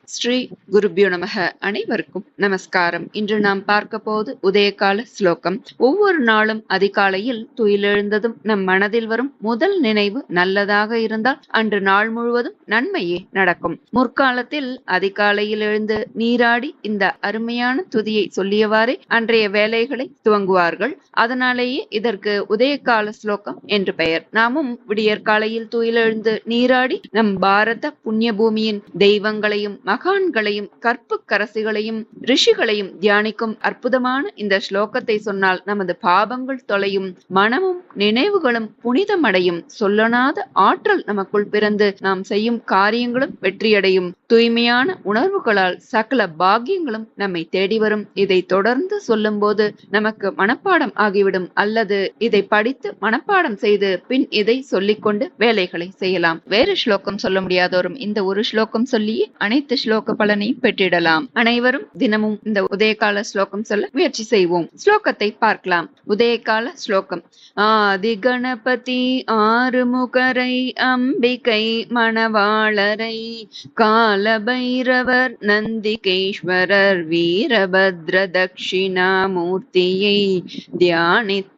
ஸ்ரீ குருபியோ நமக. அனைவருக்கும் நமஸ்காரம். இன்று நாம் பார்க்க போது உதயகால ஸ்லோகம். ஒவ்வொரு நாளும் அதிகாலையில் துயிலெழுந்ததும் நம் மனதில் வரும் முதல் நினைவு நல்லதாக இருந்தால் அன்று நாள் முழுவதும் நன்மையே நடக்கும். முற்காலத்தில் அதிகாலையில் எழுந்து நீராடி இந்த அருமையான துதியை சொல்லியவாறே அன்றைய வேலைகளை துவங்குவார்கள். அதனாலேயே இதற்கு உதயகால ஸ்லோகம் என்று பெயர். நாமும் விடியற்காலையில் துயிலெழுந்து நீராடி நம் பாரத புண்ணிய பூமியின் தெய்வங்களையும் மகான்களையும் கற்பு கரசிகளையும் ரிஷிகளையும் தியானிக்கும் அற்புதமான இந்த ஸ்லோகத்தை சொன்னால் நமது பாபங்கள் தொலையும், மனமும் நினைவுகளும் புனிதமடையும், சொல்லனாத ஆற்றல் நமக்குள் பிறந்து நாம் செய்யும் காரியங்களும் வெற்றியடையும், தூய்மையான உணர்வுகளால் சகல பாக்கியங்களும் நம்மை தேடி வரும். இதை தொடர்ந்து சொல்லும் போது நமக்கு மனப்பாடம் ஆகிவிடும், அல்லது இதை படித்து மனப்பாடம் செய்து பின் இதை சொல்லிக்கொண்டு வேலைகளை செய்யலாம். வேறு ஸ்லோகம் சொல்ல முடியாதோரும் இந்த ஒரு ஸ்லோகம் சொல்லியே அனைத்து ஸ்லோக பலனையும் பெற்றிடலாம். அனைவரும் தினமும் இந்த உதயகால ஸ்லோகம் சொல்ல முயற்சி செய்வோம். ஸ்லோகத்தை பார்க்கலாம். உதயகால ஸ்லோகம். ஆதி கணபதி ஆறுமுகரை அம்பிகை மணவாளரை கால பைரவர் நந்திகேஸ்வரர் வீரபத்ர தட்சிணாமூர்த்தியை தியானித்தெழுந்தேன்.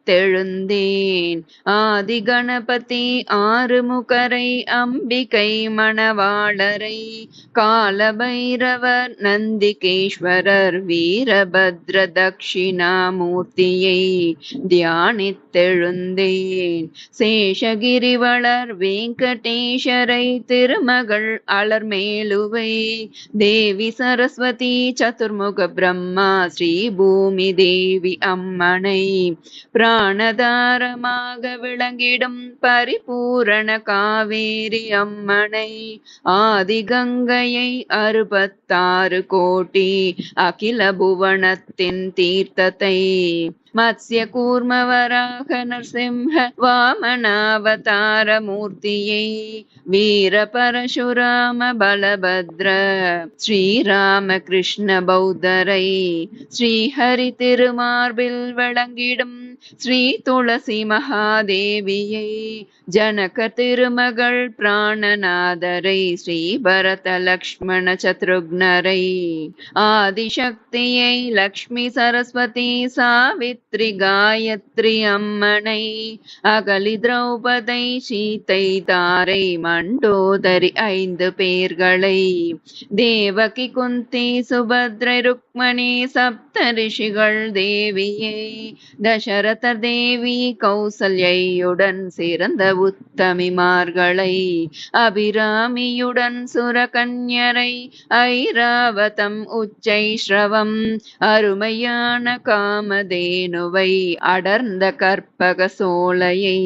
ஆதி கணபதி ஆறுமுகரை அம்பிகை மணவாளரை கால பைரவர் நந்திகேஸ்வரர் வீரபத்ர தட்சிணாமூர்த்தியை தியானித்தெழுந்தேன். சேஷகிரிவளர் வெங்கடேஸ்வரை திருமகள் அலர்மேலுவை தேவி சரஸ்வதி சதுர்முக பிரம்மா ஸ்ரீ பூமி தேவி அம்மனை பிராணதாரமாக விளங்கிடும் பரிபூரண காவேரி அம்மனை ஆதி கங்கையை 66 கோடி அகில புவனத்தின் தீர்த்தத்தை மத்ஸ்ய கூர்மவராக நரசிம்ஹ வாமனாவதார மூர்த்தியை வீர பரசுராம பலபத்ர ஸ்ரீராம கிருஷ்ண பௌத்தரை ஸ்ரீஹரி திருமார்பில் விளங்கிடும் ஸ்ரீ துளசி மகாதேவியை ஜனக திருமகள் பிராணநாதரை ஸ்ரீ பரத லக்ஷ்மண சத்ருக்னரை ஆதிசக்தியை லக்ஷ்மி சரஸ்வதி சாவித்ரி காயத்ரி அம்மனை அகலி திரௌபதை சீதை தாரை மண்டோதரி 5 பேர்களை தேவகி குந்தி சுபத்ரை ருக்மணி சப்த ரிஷிகள் தேவியை தசரதர் தேவி கௌசல்யுடன் சிறந்த உத்தமிமார்களை அபிராமியுடன் சுரகன்யரை ஐராவதம் உச்சை ஸ்ரவம் அருமையான காமதேனுவை அடர்ந்த கற்பக சோலையை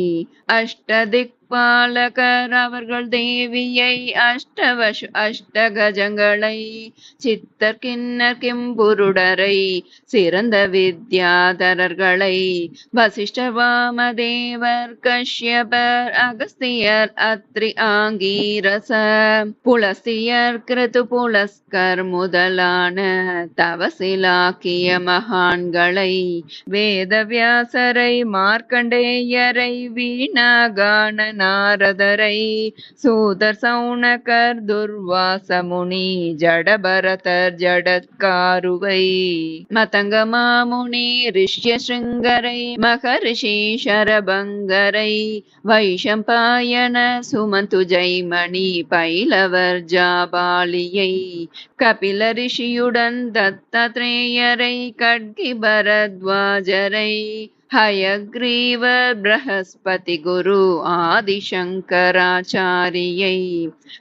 அஷ்டதிக் பாலகர் அவர்கள் தேவியை அஷ்டவசு அஷ்டகஜங்களை சித்தர் கிண்ணர் கிம்புருடரை சிறந்த வித்யாதரர்களை வசிஷ்டர் வாமதேவர் கஷ்யபர் அகஸ்தியர் அத்ரி ஆங்கீரச புலஸ்தியர் கிருது புலஸ்கர் முதலான தவசிலாக்கிய மகான்களை வேதவியாசரை மார்க்கண்டேயரை வீணாகான நாரதரை சூதர் சௌனகர் துர்வாச முனி ஜடபரதர் ஜடத்காருவை மதங்க மாமுனி ரிஷ்ய சிருங்கரை மகரிஷி சரபங்கரை வைஷம்பாயன சுமந்து ஜெய்மணி பைலவர் ஜாபாலியை கபில ரிஷியுடன் தத்தாத்ரேயரை கட்கி பரத்வாஜரை ஹயக்ரீவ பிரஹஸ்பதி குரு ஆதிசங்கராச்சாரியை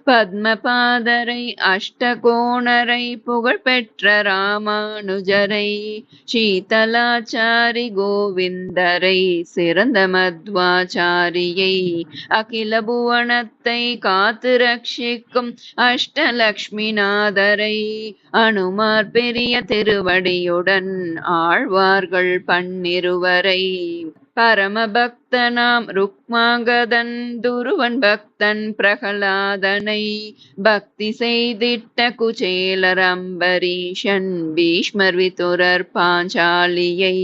பத்மபாதரை அஷ்டகோணரை புகழ்பெற்ற ராமானுஜரை சீதலாச்சாரி கோவிந்தரை சிறந்த மத்வாச்சாரியை அகில புவனத்தை காத்து ரட்சிக்கும் அஷ்டலக்ஷ்மிநாதரை அனுமார் பெரிய திருவடியுடன் ஆழ்வார்கள் 12 பரமபக்தனாம் ருக்மாங்கதன் துருவன் பக்தன் பிரகலாதனை பக்தி செய்திட்ட குச்சேலர் அம்பரீஷன் பீஷ்மர் விதுரர் பாஞ்சாலியை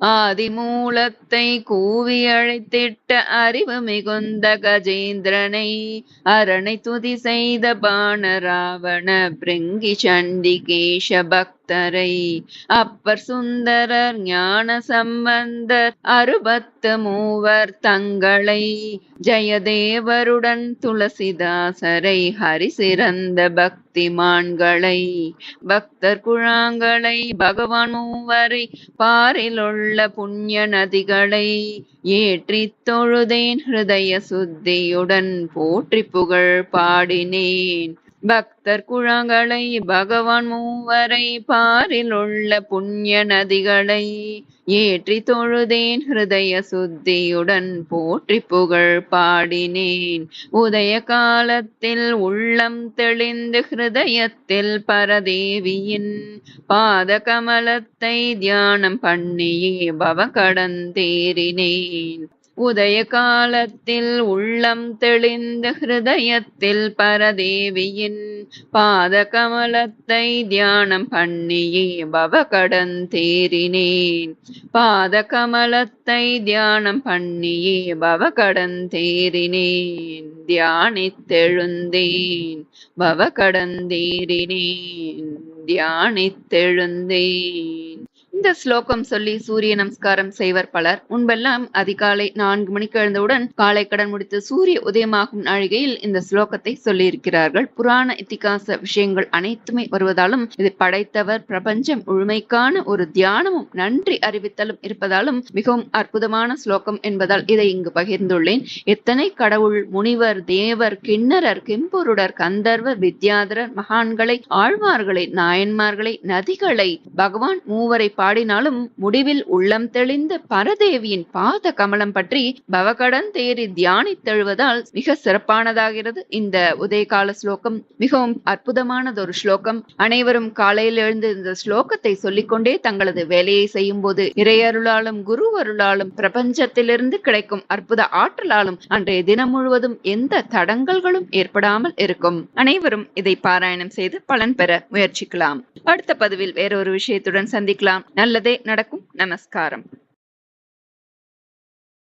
ஆதிமூலத்தை கூவி அழைத்திட்ட அறிவு மிகுந்த கஜேந்திரனை அரணை துதி செய்த பாணராவண பிருங்கி சண்டிகேஷ பக்தரை அப்பர் சுந்தரர் ஞான சம்பந்தர் 63 தங்களை ஜெயதேவருடன் துளசிதாசரை ஹரி சிறந்த பக்திமான்களை பக்தர் குழாங்களை பகவான் மூவரை பாரிலுள்ள புண்ணிய நதிகளை ஏற்றித் தொழுதேன் ஹிருதய சுத்தியுடன் போற்றி புகழ் பாடினேன். பக்தர் குழாங்களை பகவான் மூவரை பாரில் உள்ள புண்ணிய நதிகளை ஏற்றி தொழுதேன் ஹிருதய சுத்தியுடன் போற்றி புகழ் பாடினேன். உதய காலத்தில் உள்ளம் தெளிந்து ஹிருதயத்தில் பரதேவியின் பாத கமலத்தை தியானம் பண்ணியே பவ கடந்தேறினேன். உதய காலத்தில் உள்ளம் தெளிந்த ஹிருதயத்தில் பரதேவியின் பாத கமலத்தை தியானம் பண்ணியே பவ கடந்தேறினேன். பாத கமலத்தை தியானம் பண்ணியே பவ கடந்தேறினேன். தியானித்தெழுந்தேன் பவ கடந்தேறினேன். தியானித்தெழுந்தேன். இந்த ஸ்லோகம் சொல்லி சூரிய நமஸ்காரம் செய்வர் பலர். முன்பெல்லாம் அதிகாலை 4 மணிக்கு எழுந்தவுடன் காலை கடன் முடித்து சூரிய உதயமாகும் நாழிகையில் இந்த ஸ்லோகத்தை சொல்லி இருக்கிறார்கள். புராண இத்திகாச விஷயங்கள் அனைத்துமே வருவதாலும் இதை படைத்தவர் பிரபஞ்சம் முழுமைக்கான ஒரு தியானமும் நன்றி அறிவித்தலும் இருப்பதாலும் மிகவும் அற்புதமான ஸ்லோகம் என்பதால் இதை இங்கு பகிர்ந்துள்ளேன். எத்தனை கடவுள், முனிவர், தேவர், கிண்ணரர், கிம்புருடர், கந்தர்வர், வித்யாதரர், மகான்களை, ஆழ்வார்களை, நாயன்மார்களை, நதிகளை, பகவான் மூவரை பாடினாலும் முடிவில் உள்ளம் தெளிந்த பரதேவியின் பாத கமலம் பற்றி பவகடன் தேறி தியானித்தெழுவதால் மிக சிறப்பானதாகிறது இந்த உதயகால ஸ்லோகம். மிகவும் அற்புதமானதொரு ஸ்லோகம். அனைவரும் காலையில் எழுந்து இந்த ஸ்லோகத்தை சொல்லிக்கொண்டே தங்களது வேலையை செய்யும் போது இறையருளாலும் குரு அருளாலும் பிரபஞ்சத்திலிருந்து கிடைக்கும் அற்புத ஆற்றலாலும் அன்றைய தினம் முழுவதும் எந்த தடங்கல்களும் ஏற்படாமல் இருக்கும். அனைவரும் இதை பாராயணம் செய்து பலன் பெற முயற்சிக்கலாம். அடுத்த பதிவில் வேறொரு விஷயத்துடன் சந்திக்கலாம். நல்லதே நடக்கும். நமஸ்காரம்.